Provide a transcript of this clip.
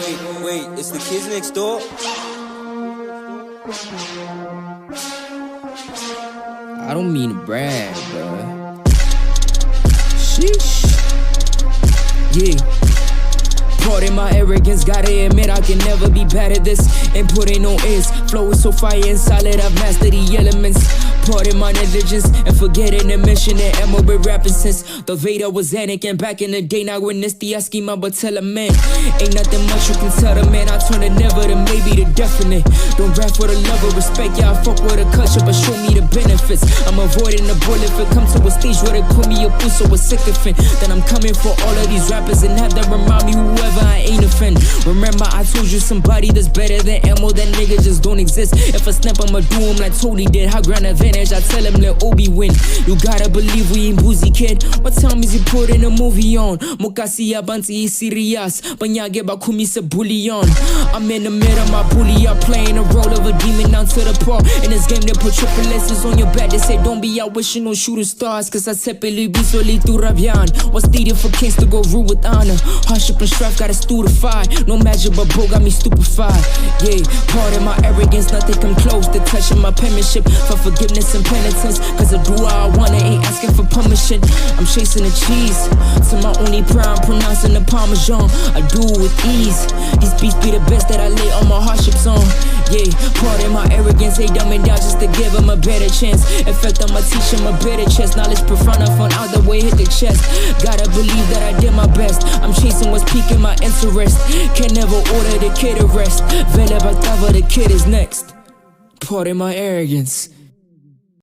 Wait, it's the kids next door? I don't mean to brag, bruh. Sheesh. Yeah. Pardon my arrogance, gotta admit I can never be bad at this. And putting no is, flow is so fire and solid, I've mastered the elements. Pardon my negligence and forgetting the mission that aMMo been rapping since the Vader was Anakin back in the day. Now when it's the schema, but tell a man ain't nothing much you can tell the man. I turn the never to maybe the definite. Don't rap for the love of respect, yeah I fuck with the culture, but show me the benefits. I'm avoiding the bullet if it comes to a stage where they call me a pussy or a sycophant. Then I'm coming for all of these rappers and have them remind me whoever I ain't offend. Remember I told you somebody that's better than aMMo, that nigga just don't exist. If I snap I'ma do him like Tony did. How grand advantage I tell him let Obi win. You gotta believe we ain't boozy kid. What time is he putting a movie on? Mukasi abanti serious Banyage bakumi se bullion. I'm in the middle my bully. I'm playing the role of a demon down to the paw. In this game they put triple S's on your back. They say don't be out wishing on shooting stars, cause I separately be solely through Rabian. What's needed for kings to go rule with honor? Hardship and strife got us stupefied. No magic but bro got me stupefied. Yeah, pardon my arrogance, nothing come close to touching my penmanship. For forgiveness and penitence, cause I do what I wanna, ain't asking for permission. I'm chasing the cheese to my only prime, pronouncing the Parmesan. I do it with ease. These beats be the best that I lay all my hardships on. Yeah, pardon my arrogance, they dumbing down just to give them a better chance. In fact, I'ma teach them a better chest. Knowledge profound enough on out the way, hit the chest. Gotta believe that I did my best. I'm chasing what's piquing my interest. Can never order the kid to rest. Vele Batava, the kid is next. Pardon my arrogance.